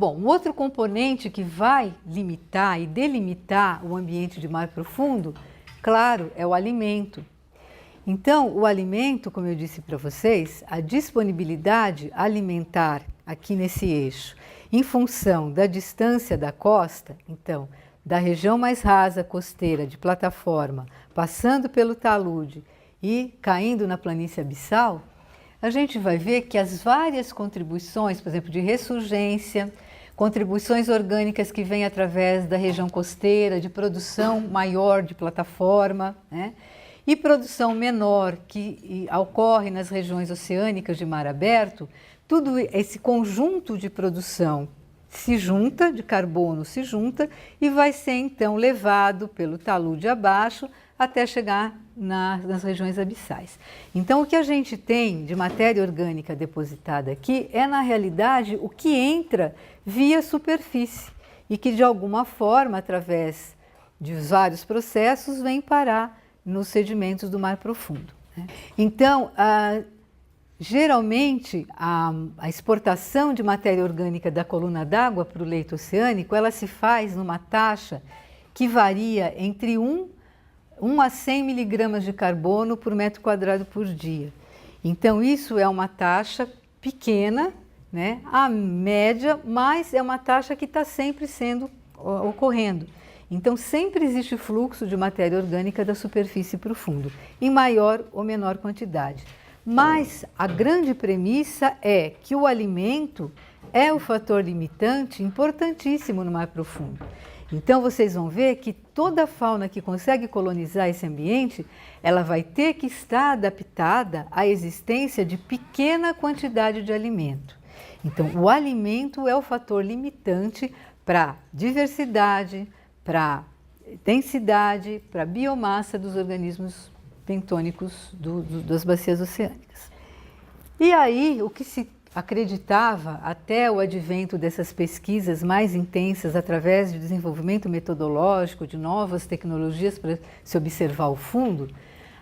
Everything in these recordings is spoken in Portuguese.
Bom, um outro componente que vai limitar e delimitar o ambiente de mar profundo, claro, é o alimento. Então, o alimento, como eu disse para vocês, a disponibilidade alimentar aqui nesse eixo, em função da distância da costa, então, da região mais rasa costeira de plataforma, passando pelo talude e caindo na planície abissal, a gente vai ver que as várias contribuições, por exemplo, de ressurgência, contribuições orgânicas que vêm através da região costeira, de produção maior de plataforma, né? E produção menor que ocorre nas regiões oceânicas de mar aberto, tudo esse conjunto de produção se junta, de carbono se junta, e vai ser então levado pelo talude abaixo até chegar nas regiões abissais. Então, o que a gente tem de matéria orgânica depositada aqui é, na realidade, o que entra via superfície e que, de alguma forma, através de vários processos, vem parar nos sedimentos do mar profundo. Então, geralmente, a exportação de matéria orgânica da coluna d'água para o leito oceânico, ela se faz numa taxa que varia entre 1 a 100 miligramas de carbono por metro quadrado por dia. Então, isso é uma taxa pequena, né? A média, mas é uma taxa que está sempre ocorrendo. Então, sempre existe fluxo de matéria orgânica da superfície para o fundo, em maior ou menor quantidade. Mas a grande premissa é que o alimento é o fator limitante importantíssimo no mar profundo. Então, vocês vão ver que toda a fauna que consegue colonizar esse ambiente, ela vai ter que estar adaptada à existência de pequena quantidade de alimento. Então, o alimento é o fator limitante para diversidade, para densidade, para biomassa dos organismos bentônicos das bacias oceânicas. E aí, o que se acreditava até o advento dessas pesquisas mais intensas através de desenvolvimento metodológico, de novas tecnologias para se observar o fundo,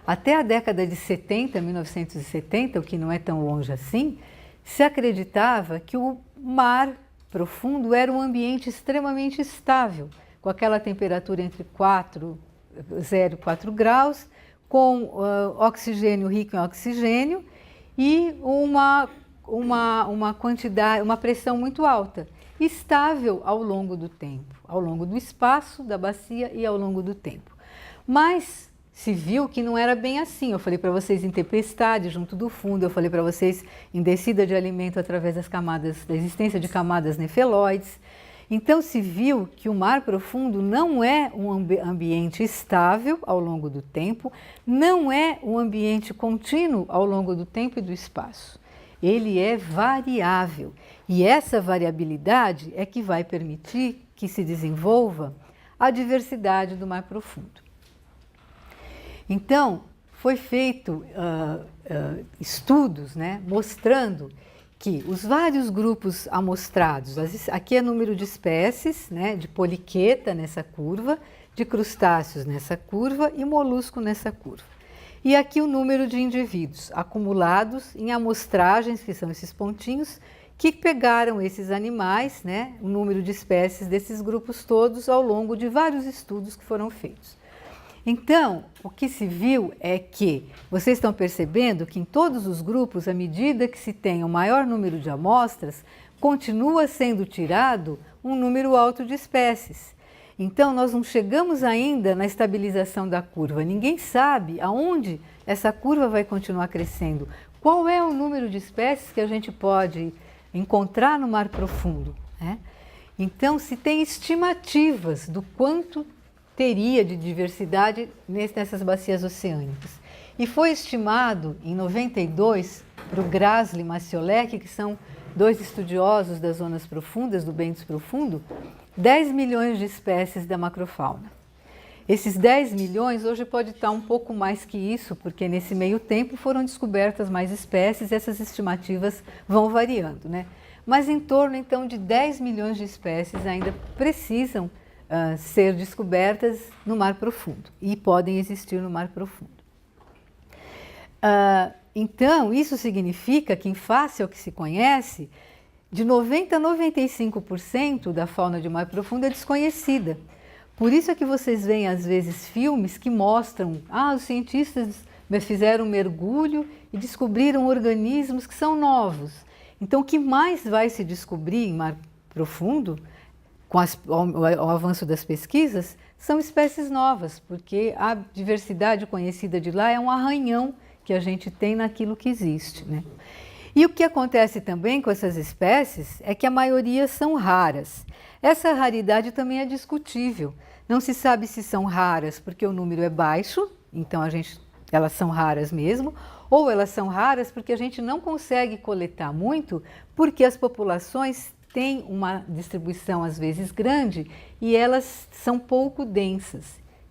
até a década de 70, 1970, o que não é tão longe assim, se acreditava que o mar profundo era um ambiente extremamente estável, com aquela temperatura entre 0 e 4 graus, com oxigênio rico em oxigênio e uma pressão muito alta, estável ao longo do tempo, ao longo do espaço da bacia e ao longo do tempo. Mas se viu que não era bem assim. Eu falei para vocês em tempestade junto do fundo, eu falei para vocês em descida de alimento através das camadas, da existência de camadas nefeloides. Então se viu que o mar profundo não é um ambiente estável ao longo do tempo, não é um ambiente contínuo ao longo do tempo e do espaço. Ele é variável e essa variabilidade é que vai permitir que se desenvolva a diversidade do mar profundo. Então, foi feito estudos, né, mostrando que os vários grupos amostrados, aqui é número de espécies, né, de poliqueta nessa curva, de crustáceos nessa curva e molusco nessa curva. E aqui o número de indivíduos acumulados em amostragens, que são esses pontinhos, que pegaram esses animais, né, o número de espécies desses grupos todos ao longo de vários estudos que foram feitos. Então, o que se viu é que vocês estão percebendo que em todos os grupos, à medida que se tem o maior número de amostras, continua sendo tirado um número alto de espécies. Então, nós não chegamos ainda na estabilização da curva. Ninguém sabe aonde essa curva vai continuar crescendo. Qual é o número de espécies que a gente pode encontrar no mar profundo, né? Então, se tem estimativas do quanto teria de diversidade nessas bacias oceânicas. E foi estimado em 92 para o Grasli e Maciolek, que são dois estudiosos das zonas profundas, do Bentes Profundo, 10 milhões de espécies da macrofauna. Esses 10 milhões hoje pode estar um pouco mais que isso, porque nesse meio tempo foram descobertas mais espécies e essas estimativas vão variando, né? Mas em torno então de 10 milhões de espécies ainda precisam ser descobertas no mar profundo e podem existir no mar profundo. Então, isso significa que, em face ao que se conhece, de 90% a 95% da fauna de mar profundo é desconhecida. Por isso é que vocês veem, às vezes, filmes que mostram, os cientistas fizeram um mergulho e descobriram organismos que são novos. Então, o que mais vai se descobrir em mar profundo, com o avanço das pesquisas, são espécies novas, porque a diversidade conhecida de lá é um arranhão que a gente tem naquilo que existe, né? E o que acontece também com essas espécies é que a maioria são raras. Essa raridade também é discutível. Não se sabe se são raras porque o número é baixo, então elas são raras mesmo, ou elas são raras porque a gente não consegue coletar muito, porque as populações têm uma distribuição às vezes grande e elas são pouco densas.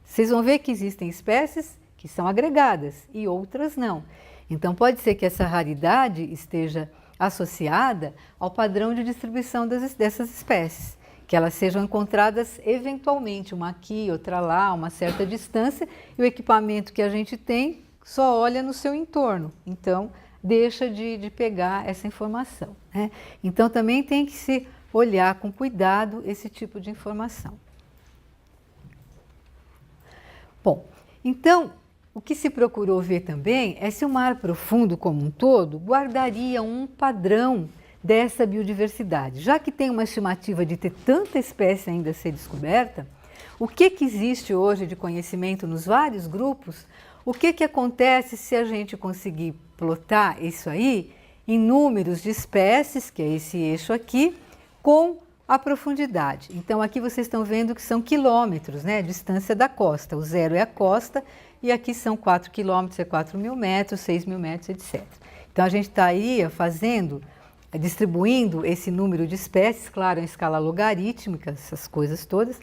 Vocês vão ver que existem espécies que são agregadas e outras não. Então pode ser que essa raridade esteja associada ao padrão de distribuição dessas espécies, que elas sejam encontradas eventualmente, uma aqui, outra lá, uma certa distância, e o equipamento que a gente tem só olha no seu entorno, então deixa de pegar essa informação, né? Então também tem que se olhar com cuidado esse tipo de informação. Bom, então o que se procurou ver também é se o mar profundo como um todo guardaria um padrão dessa biodiversidade. Já que tem uma estimativa de ter tanta espécie ainda a ser descoberta, o que existe hoje de conhecimento nos vários grupos, o que acontece se a gente conseguir plotar isso aí em números de espécies, que é esse eixo aqui, com a profundidade. Então aqui vocês estão vendo que são quilômetros, né, a distância da costa. O zero é a costa e aqui são 4 quilômetros, é 4.000 metros, 6.000 metros, etc. Então a gente estaria distribuindo esse número de espécies, claro, em escala logarítmica, essas coisas todas,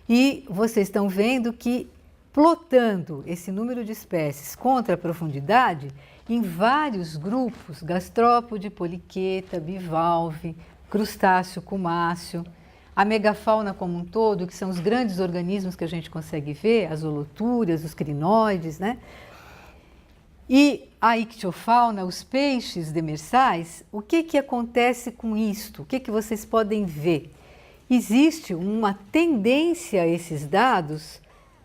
e vocês estão vendo que plotando esse número de espécies contra a profundidade, em vários grupos, gastrópode, poliqueta, bivalve, crustáceo, cumáceo, a megafauna como um todo, que são os grandes organismos que a gente consegue ver, as holotúrias, os crinoides, né? E a ictiofauna, os peixes demersais, o que acontece com isto? O que vocês podem ver? Existe uma tendência a esses dados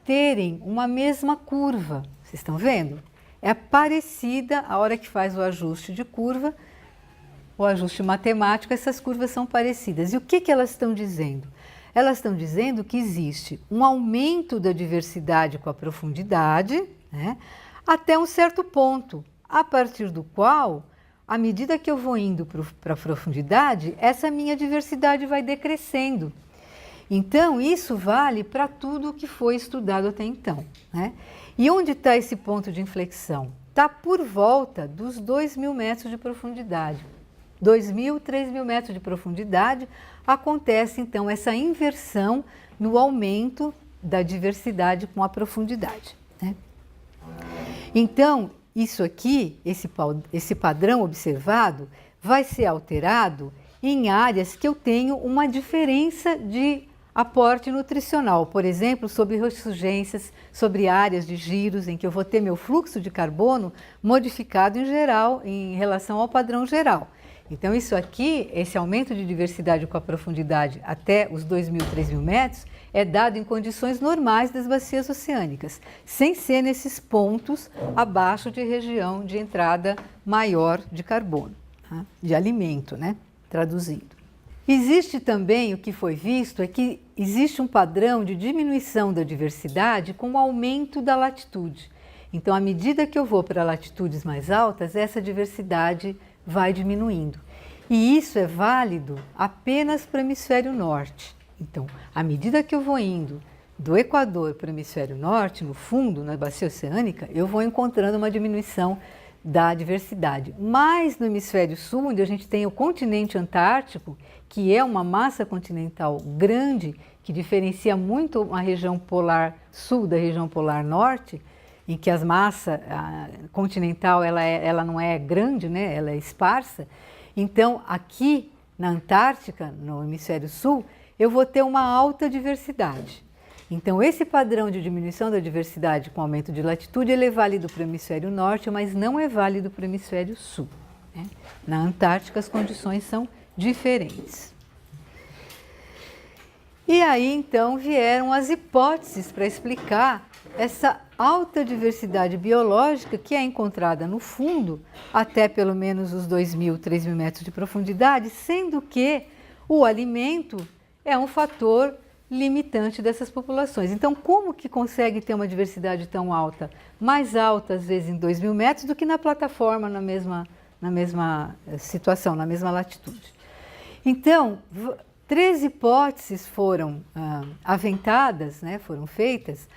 terem uma mesma curva. Vocês estão vendo? É parecida, a hora que faz o ajuste de curva, o ajuste matemático, essas curvas são parecidas. E o que elas estão dizendo? Elas estão dizendo que existe um aumento da diversidade com a profundidade, né, até um certo ponto, a partir do qual, à medida que eu vou indo para a profundidade, essa minha diversidade vai decrescendo. Então, isso vale para tudo o que foi estudado até então, né? E onde está esse ponto de inflexão? Está por volta dos 2.000 metros de profundidade. 2.000, 3.000 metros de profundidade, acontece então essa inversão no aumento da diversidade com a profundidade, né? Então, isso aqui, esse padrão observado, vai ser alterado em áreas que eu tenho uma diferença de aporte nutricional, por exemplo, sobre ressurgências, sobre áreas de giros em que eu vou ter meu fluxo de carbono modificado em geral, em relação ao padrão geral. Então isso aqui, esse aumento de diversidade com a profundidade até os 2.000, 3.000 metros, é dado em condições normais das bacias oceânicas, sem ser nesses pontos abaixo de região de entrada maior de carbono, tá? De alimento, né? Traduzindo. Existe também, o que foi visto, é que existe um padrão de diminuição da diversidade com o aumento da latitude. Então, à medida que eu vou para latitudes mais altas, essa diversidade vai diminuindo. E isso é válido apenas para o hemisfério norte. Então, à medida que eu vou indo do Equador para o hemisfério norte, no fundo, na bacia oceânica, eu vou encontrando uma diminuição da diversidade. Mas no hemisfério sul, onde a gente tem o continente antártico, que é uma massa continental grande, que diferencia muito a região polar sul da região polar norte, em que a massa continental ela não é grande, né? Ela é esparsa. Então, aqui na Antártica, no hemisfério sul, eu vou ter uma alta diversidade. Então, esse padrão de diminuição da diversidade com aumento de latitude, ele é válido para o hemisfério norte, mas não é válido para o hemisfério sul, né? Na Antártica, as condições são diferentes. E aí, então, vieram as hipóteses para explicar essa alta diversidade biológica que é encontrada no fundo, até pelo menos os 2.000, 3.000 metros de profundidade, sendo que o alimento é um fator limitante dessas populações. Então, como que consegue ter uma diversidade tão alta? Mais alta, às vezes, em 2.000 metros do que na plataforma, na mesma situação, na mesma latitude. Então, 3 hipóteses foram aventadas, né, foram feitas,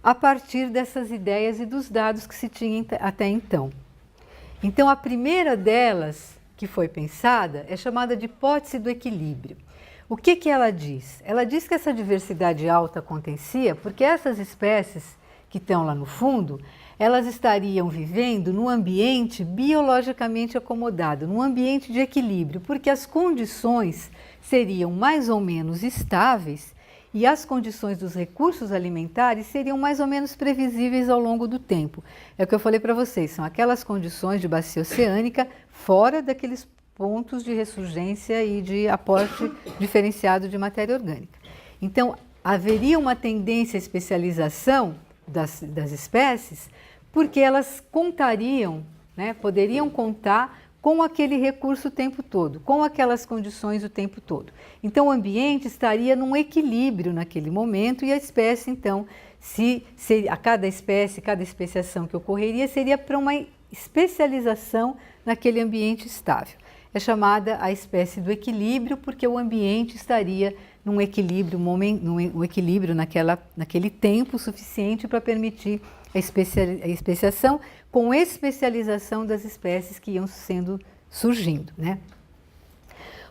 a partir dessas ideias e dos dados que se tinha até então. Então, a primeira delas, que foi pensada, é chamada de hipótese do equilíbrio. O que ela diz? Ela diz que essa diversidade alta acontecia porque essas espécies que estão lá no fundo, elas estariam vivendo num ambiente biologicamente acomodado, num ambiente de equilíbrio, porque as condições seriam mais ou menos estáveis e as condições dos recursos alimentares seriam mais ou menos previsíveis ao longo do tempo. É o que eu falei para vocês, são aquelas condições de bacia oceânica fora daqueles pontos de ressurgência e de aporte diferenciado de matéria orgânica. Então, haveria uma tendência à especialização das espécies, porque elas contariam, né, poderiam contar com aquele recurso o tempo todo, com aquelas condições o tempo todo. Então, o ambiente estaria num equilíbrio naquele momento e a espécie, então, a cada espécie, cada especiação que ocorreria, seria para uma especialização naquele ambiente estável. É chamada a espécie do equilíbrio, porque o ambiente estaria num equilíbrio, num equilíbrio naquele tempo suficiente para permitir a especiação com especialização das espécies que iam surgindo, né?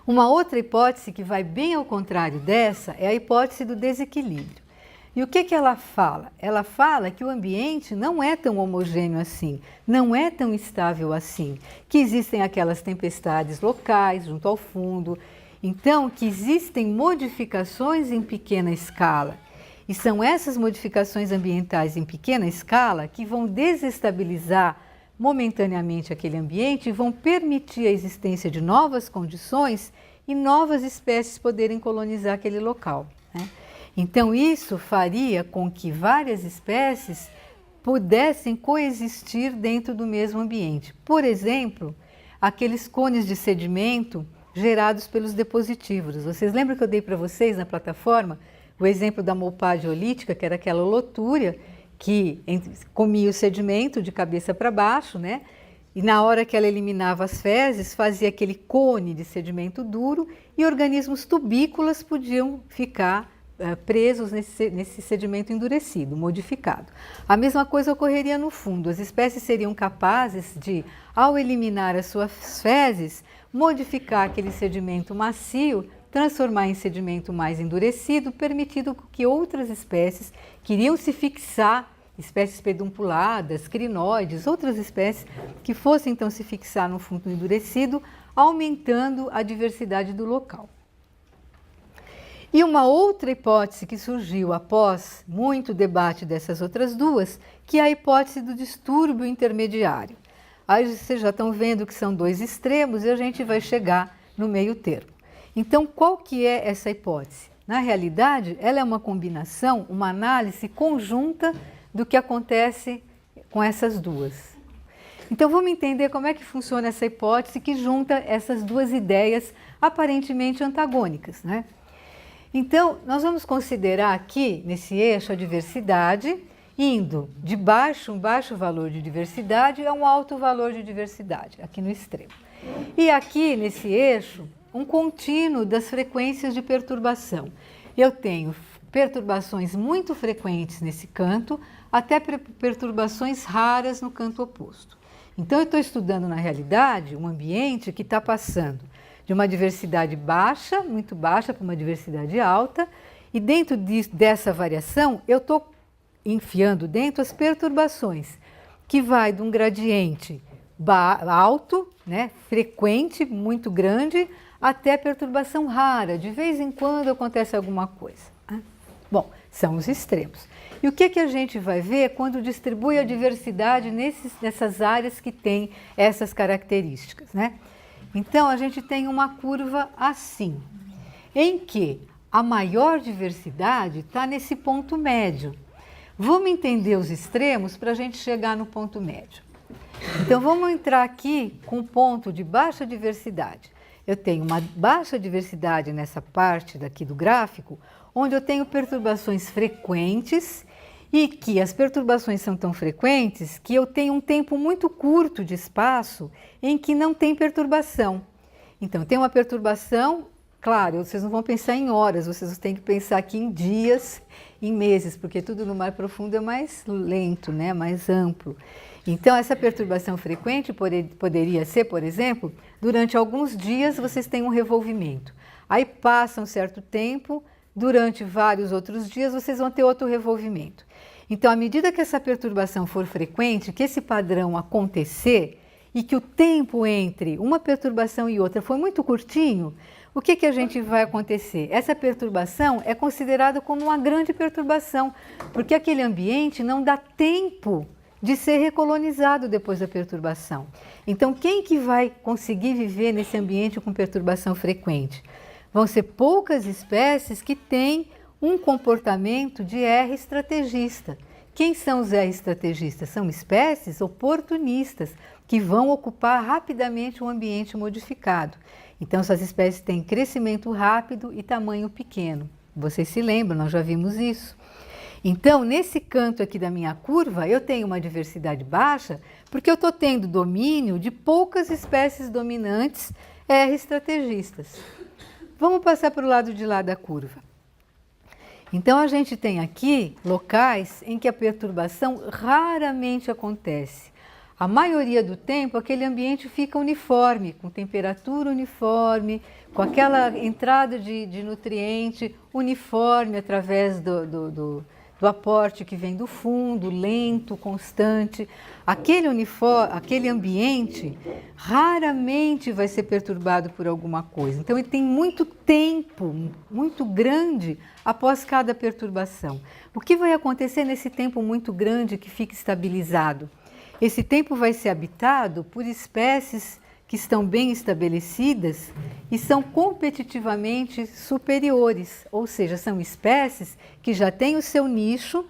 Uma outra hipótese que vai bem ao contrário dessa é a hipótese do desequilíbrio. E o que ela fala? Ela fala que o ambiente não é tão homogêneo assim, não é tão estável assim, que existem aquelas tempestades locais junto ao fundo, então que existem modificações em pequena escala. E são essas modificações ambientais em pequena escala que vão desestabilizar momentaneamente aquele ambiente e vão permitir a existência de novas condições e novas espécies poderem colonizar aquele local, né? Então, isso faria com que várias espécies pudessem coexistir dentro do mesmo ambiente. Por exemplo, aqueles cones de sedimento gerados pelos depositívoros. Vocês lembram que eu dei para vocês na plataforma o exemplo da Molpade olítica, que era aquela holotúria que comia o sedimento de cabeça para baixo, né? E na hora que ela eliminava as fezes, fazia aquele cone de sedimento duro e organismos tubícolas podiam ficar presos nesse sedimento endurecido, modificado. A mesma coisa ocorreria no fundo. As espécies seriam capazes de, ao eliminar as suas fezes, modificar aquele sedimento macio, transformar em sedimento mais endurecido, permitindo que outras espécies que iriam se fixar, espécies pedunculadas, crinoides, outras espécies que fossem então se fixar no fundo endurecido, aumentando a diversidade do local. E uma outra hipótese que surgiu após muito debate dessas outras duas, que é a hipótese do distúrbio intermediário. Aí vocês já estão vendo que são 2 extremos e a gente vai chegar no meio termo. Então, qual que é essa hipótese? Na realidade, ela é uma combinação, uma análise conjunta do que acontece com essas duas. Então, vamos entender como é que funciona essa hipótese que junta essas duas ideias aparentemente antagônicas, né? Então, nós vamos considerar aqui, nesse eixo, a diversidade, indo de um baixo valor de diversidade a um alto valor de diversidade, aqui no extremo. E aqui, nesse eixo, um contínuo das frequências de perturbação. Eu tenho perturbações muito frequentes nesse canto, até perturbações raras no canto oposto. Então, eu estou estudando, na realidade, um ambiente que está passando de uma diversidade baixa, muito baixa, para uma diversidade alta, e dentro dessa variação, eu estou enfiando dentro as perturbações, que vai de um gradiente alto, né, frequente, muito grande, até perturbação rara, de vez em quando acontece alguma coisa, né? Bom, são os extremos. E o que a gente vai ver quando distribui a diversidade nessas áreas que têm essas características, né? Então, a gente tem uma curva assim, em que a maior diversidade está nesse ponto médio. Vamos entender os extremos para a gente chegar no ponto médio. Então, vamos entrar aqui com um ponto de baixa diversidade. Eu tenho uma baixa diversidade nessa parte daqui do gráfico, onde eu tenho perturbações frequentes e que as perturbações são tão frequentes que eu tenho um tempo muito curto de espaço em que não tem perturbação. Então, tem uma perturbação, claro, vocês não vão pensar em horas, vocês têm que pensar aqui em dias, em meses, porque tudo no mar profundo é mais lento, né? Mais amplo. Então, essa perturbação frequente poderia ser, por exemplo, durante alguns dias vocês têm um revolvimento. Aí passa um certo tempo, durante vários outros dias vocês vão ter outro revolvimento. Então, à medida que essa perturbação for frequente, que esse padrão acontecer e que o tempo entre uma perturbação e outra for muito curtinho, o que a gente vai acontecer? Essa perturbação é considerada como uma grande perturbação, porque aquele ambiente não dá tempo de ser recolonizado depois da perturbação. Então, quem que vai conseguir viver nesse ambiente com perturbação frequente? Vão ser poucas espécies que têm um comportamento de R estrategista. Quem são os R estrategistas? São espécies oportunistas, que vão ocupar rapidamente um ambiente modificado. Então, essas espécies têm crescimento rápido e tamanho pequeno. Vocês se lembram, nós já vimos isso. Então, nesse canto aqui da minha curva, eu tenho uma diversidade baixa, porque eu estou tendo domínio de poucas espécies dominantes R estrategistas. Vamos passar para o lado de lá da curva. Então, a gente tem aqui locais em que a perturbação raramente acontece. A maioria do tempo, aquele ambiente fica uniforme, com temperatura uniforme, com aquela entrada de nutriente uniforme através do aporte que vem do fundo, lento, constante. Aquele ambiente raramente vai ser perturbado por alguma coisa. Então, ele tem muito tempo, muito grande, após cada perturbação. O que vai acontecer nesse tempo muito grande que fica estabilizado? Esse tempo vai ser habitado por espécies que estão bem estabelecidas e são competitivamente superiores, ou seja, são espécies que já têm o seu nicho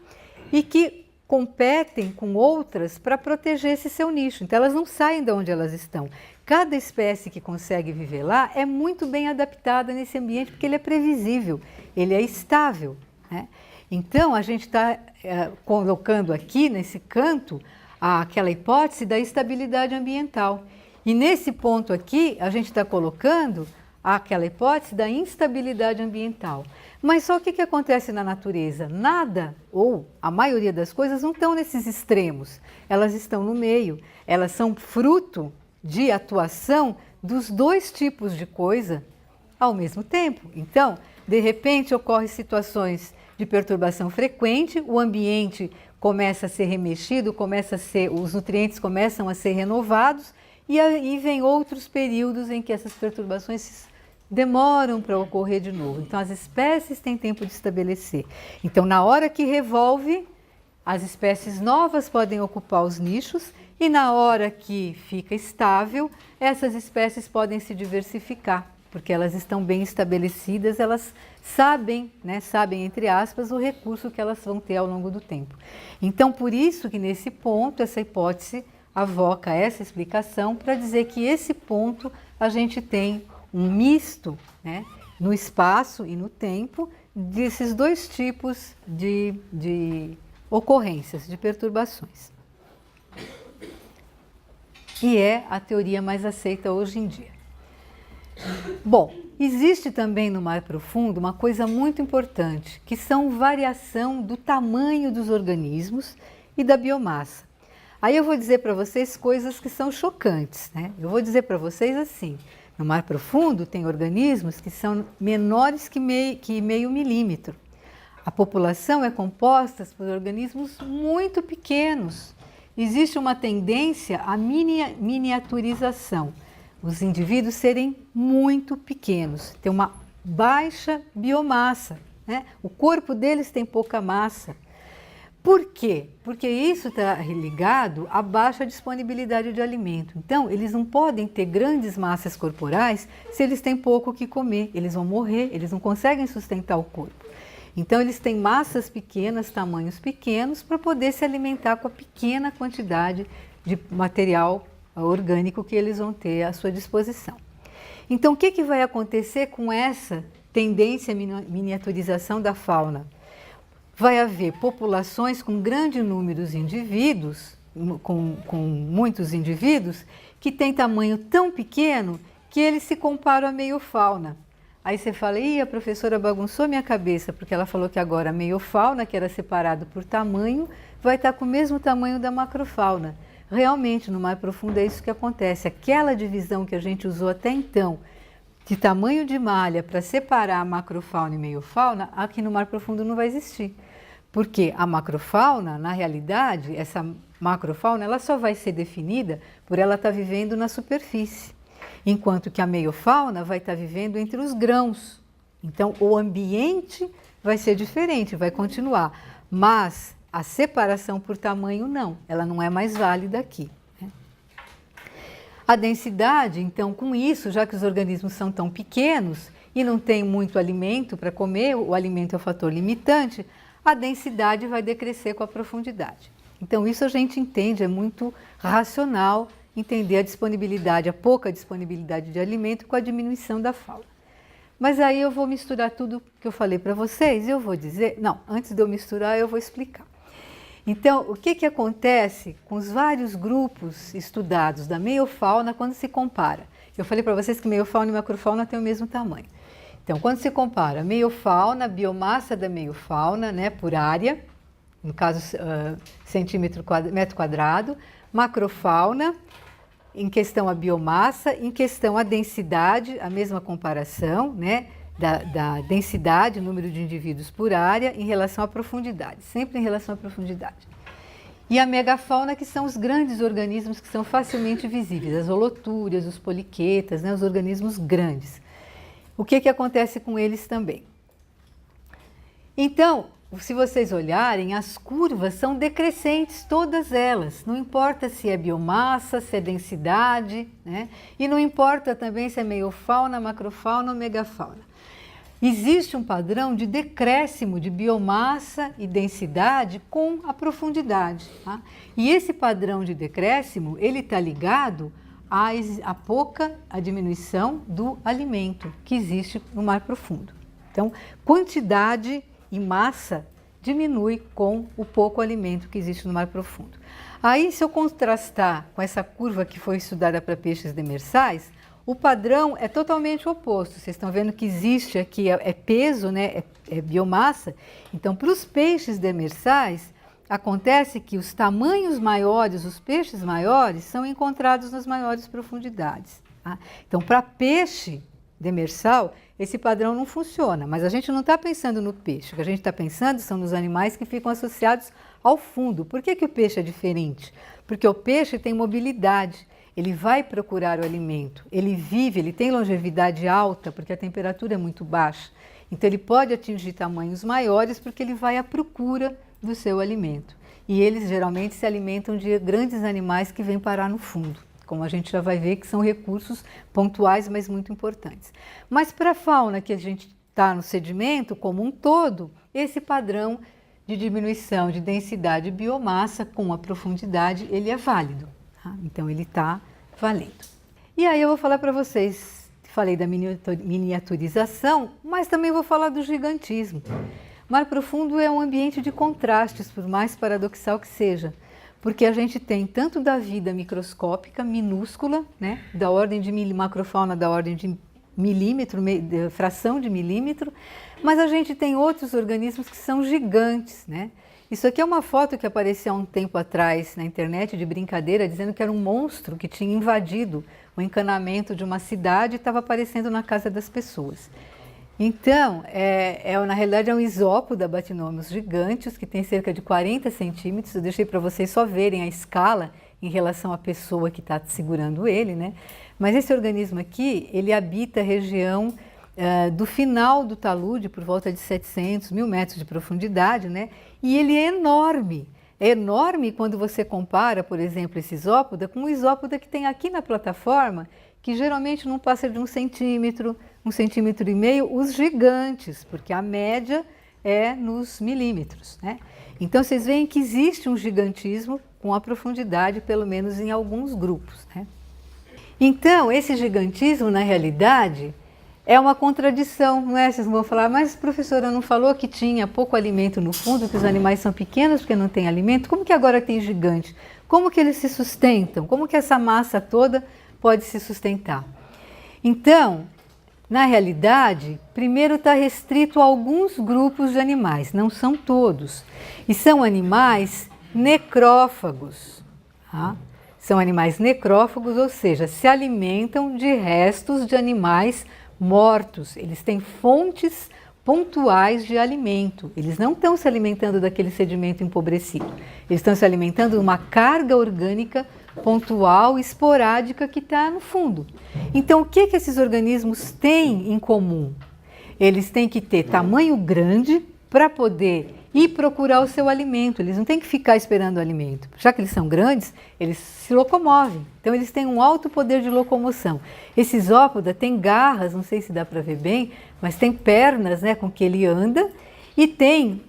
e que competem com outras para proteger esse seu nicho. Então, elas não saem de onde elas estão. Cada espécie que consegue viver lá é muito bem adaptada nesse ambiente porque ele é previsível, ele é estável, né? Então, a gente está colocando aqui nesse canto aquela hipótese da estabilidade ambiental. E nesse ponto aqui, a gente está colocando aquela hipótese da instabilidade ambiental. Mas só o que acontece na natureza? Nada, ou a maioria das coisas, não estão nesses extremos. Elas estão no meio. Elas são fruto de atuação dos dois tipos de coisa ao mesmo tempo. Então, de repente, ocorrem situações de perturbação frequente, o ambiente começa a ser remexido, os nutrientes começam a ser renovados, e aí vem outros períodos em que essas perturbações demoram para ocorrer de novo. Então, as espécies têm tempo de estabelecer. Então, na hora que revolve, as espécies novas podem ocupar os nichos e na hora que fica estável, essas espécies podem se diversificar, porque elas estão bem estabelecidas, elas sabem, né, entre aspas, o recurso que elas vão ter ao longo do tempo. Então, por isso que nesse ponto, essa hipótese avoca essa explicação para dizer que esse ponto a gente tem um misto, né, no espaço e no tempo desses dois tipos de ocorrências, de perturbações. E é a teoria mais aceita hoje em dia. Bom, existe também no mar profundo uma coisa muito importante, que são variação do tamanho dos organismos e da biomassa. Aí eu vou dizer para vocês coisas que são chocantes, né? Eu vou dizer para vocês assim, no mar profundo tem organismos que são menores que meio milímetro. A população é composta por organismos muito pequenos. Existe uma tendência à miniaturização. Os indivíduos serem muito pequenos, ter uma baixa biomassa, né? O corpo deles tem pouca massa. Por quê? Porque isso está ligado à baixa disponibilidade de alimento. Então, eles não podem ter grandes massas corporais se eles têm pouco o que comer. Eles vão morrer, eles não conseguem sustentar o corpo. Então, eles têm massas pequenas, tamanhos pequenos, para poder se alimentar com a pequena quantidade de material orgânico que eles vão ter à sua disposição. Então, o que vai acontecer com essa tendência à miniaturização da fauna? Vai haver populações com grande número de indivíduos, com muitos indivíduos, que têm tamanho tão pequeno que eles se comparam à meiofauna. Aí você fala, a professora bagunçou minha cabeça, porque ela falou que agora a meiofauna, que era separado por tamanho, vai estar com o mesmo tamanho da macrofauna. Realmente, no mar profundo é isso que acontece. Aquela divisão que a gente usou até então, de tamanho de malha para separar a macrofauna e meiofauna, aqui no mar profundo não vai existir. Porque a macrofauna, na realidade, essa macrofauna, ela só vai ser definida por ela estar vivendo na superfície. Enquanto que a meiofauna vai estar vivendo entre os grãos. Então, o ambiente vai ser diferente, vai continuar. Mas a separação por tamanho não, ela não é mais válida aqui. Né? A densidade, então, com isso, já que os organismos são tão pequenos e não tem muito alimento para comer, o alimento é o fator limitante, a densidade vai decrescer com a profundidade. Então, isso a gente entende, é muito racional entender a disponibilidade, a pouca disponibilidade de alimento com a diminuição da fauna. Mas aí eu vou misturar tudo que eu falei para vocês e eu vou dizer... Não, antes de eu misturar, eu vou explicar. Então, o que acontece com os vários grupos estudados da meiofauna quando se compara? Eu falei para vocês que meiofauna e macrofauna têm o mesmo tamanho. Então, quando se compara meiofauna, a biomassa da meiofauna, né, por área, no caso metro quadrado, macrofauna, em questão a biomassa, em questão a densidade, a mesma comparação, né, da densidade, número de indivíduos por área, em relação à profundidade, sempre em relação à profundidade. E a megafauna, que são os grandes organismos que são facilmente visíveis, as holotúrias, os poliquetas, né, os organismos grandes. O que acontece com eles também? Então, se vocês olharem, as curvas são decrescentes, todas elas. Não importa se é biomassa, se é densidade, né? E não importa também se é meiofauna, macrofauna ou megafauna. Existe um padrão de decréscimo de biomassa e densidade com a profundidade. Tá? E esse padrão de decréscimo, ele está ligado à diminuição do alimento que existe no mar profundo. Então, quantidade e massa diminui com o pouco alimento que existe no mar profundo. Aí, se eu contrastar com essa curva que foi estudada para peixes demersais, o padrão é totalmente oposto. Vocês estão vendo que existe aqui, é peso, né? É biomassa. Então, para os peixes demersais, acontece que os tamanhos maiores, os peixes maiores, são encontrados nas maiores profundidades. Tá? Então, para peixe demersal, esse padrão não funciona, mas a gente não está pensando no peixe. O que a gente está pensando são nos animais que ficam associados ao fundo. Por que o peixe é diferente? Porque o peixe tem mobilidade, ele vai procurar o alimento, ele vive, ele tem longevidade alta, porque a temperatura é muito baixa. Então, ele pode atingir tamanhos maiores porque ele vai à procura do seu alimento. E eles geralmente se alimentam de grandes animais que vêm parar no fundo, como a gente já vai ver que são recursos pontuais, mas muito importantes. Mas para a fauna que a gente está no sedimento como um todo, esse padrão de diminuição de densidade e biomassa com a profundidade, ele é válido. Tá? Então, ele está valendo. E aí eu vou falar para vocês, falei da miniaturização, mas também vou falar do gigantismo. Mar profundo é um ambiente de contrastes, por mais paradoxal que seja, porque a gente tem tanto da vida microscópica, minúscula, né, da ordem de macrofauna, da ordem de milímetro, fração de milímetro, mas a gente tem outros organismos que são gigantes, né? Isso aqui é uma foto que apareceu há um tempo atrás na internet, de brincadeira, dizendo que era um monstro que tinha invadido o encanamento de uma cidade e estava aparecendo na casa das pessoas. Então, na realidade é um isópoda Batynomus giganteus, que tem cerca de 40 centímetros. Eu deixei para vocês só verem a escala em relação à pessoa que está segurando ele, né? Mas esse organismo aqui, ele habita a região do final do talude, por volta de 700, 1000 metros de profundidade, né? E ele é enorme. É enorme quando você compara, por exemplo, esse isópoda com o isópoda que tem aqui na plataforma, que geralmente não passa de 1 centímetro, 1,5 centímetros, os gigantes, porque a média é nos milímetros, né? Então, vocês veem que existe um gigantismo com a profundidade, pelo menos em alguns grupos, né? Então, esse gigantismo, na realidade, é uma contradição, não é? Vocês vão falar, mas professora não falou que tinha pouco alimento no fundo, que os animais são pequenos porque não tem alimento? Como que agora tem gigante? Como que eles se sustentam? Como que essa massa toda pode se sustentar? Então, na realidade, primeiro está restrito a alguns grupos de animais, não são todos. E são animais necrófagos, tá? São animais necrófagos, ou seja, se alimentam de restos de animais mortos. Eles têm fontes pontuais de alimento. Eles não estão se alimentando daquele sedimento empobrecido. Eles estão se alimentando de uma carga orgânica pontual, esporádica, que está no fundo. Então, o que esses organismos têm em comum? Eles têm que ter tamanho grande para poder ir procurar o seu alimento. Eles não têm que ficar esperando o alimento. Já que eles são grandes, eles se locomovem. Então, eles têm um alto poder de locomoção. Esse isópoda tem garras, não sei se dá para ver bem, mas tem pernas, né, com que ele anda, e tem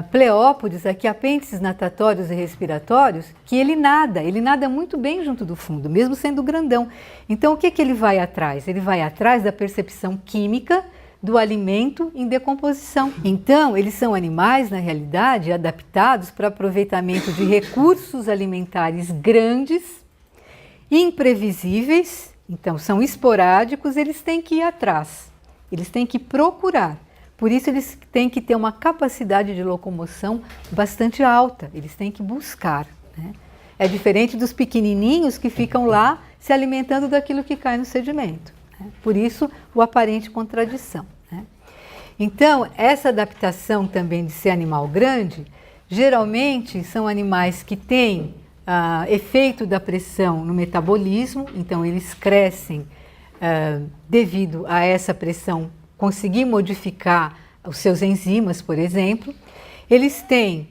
pleópodes, aqui apêndices natatórios e respiratórios, que ele nada muito bem junto do fundo, mesmo sendo grandão. Então, o que ele vai atrás? Ele vai atrás da percepção química do alimento em decomposição. Então, eles são animais, na realidade, adaptados para aproveitamento de recursos alimentares grandes, imprevisíveis, então são esporádicos, eles têm que ir atrás, eles têm que procurar. Por isso, eles têm que ter uma capacidade de locomoção bastante alta, eles têm que buscar, né? É diferente dos pequenininhos que ficam lá se alimentando daquilo que cai no sedimento, né? Por isso, o aparente contradição, né? Então, essa adaptação também de ser animal grande, geralmente são animais que têm efeito da pressão no metabolismo, então eles crescem devido a essa pressão, conseguir modificar os seus enzimas, por exemplo. Eles têm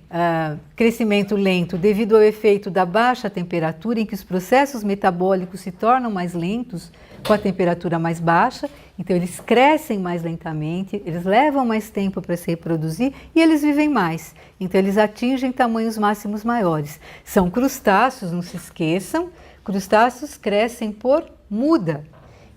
crescimento lento devido ao efeito da baixa temperatura, em que os processos metabólicos se tornam mais lentos com a temperatura mais baixa, então eles crescem mais lentamente, eles levam mais tempo para se reproduzir e eles vivem mais, então eles atingem tamanhos máximos maiores. São crustáceos, não se esqueçam, crustáceos crescem por muda,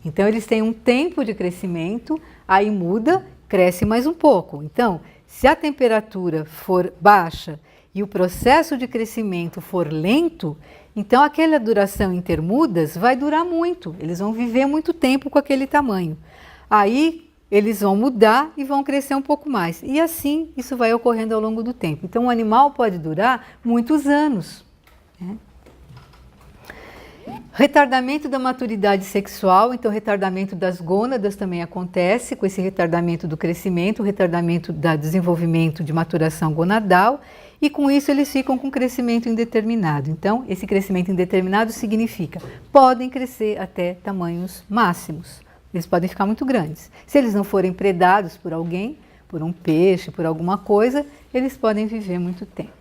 então eles têm um tempo de crescimento, aí muda, cresce mais um pouco. Então, se a temperatura for baixa e o processo de crescimento for lento, então aquela duração intermudas vai durar muito, eles vão viver muito tempo com aquele tamanho. Aí eles vão mudar e vão crescer um pouco mais. E assim isso vai ocorrendo ao longo do tempo. Então o animal pode durar muitos anos, né? Retardamento da maturidade sexual, então retardamento das gônadas também acontece com esse retardamento do crescimento, retardamento do desenvolvimento de maturação gonadal, e com isso eles ficam com crescimento indeterminado. Então, esse crescimento indeterminado significa, podem crescer até tamanhos máximos, eles podem ficar muito grandes. Se eles não forem predados por alguém, por um peixe, por alguma coisa, eles podem viver muito tempo.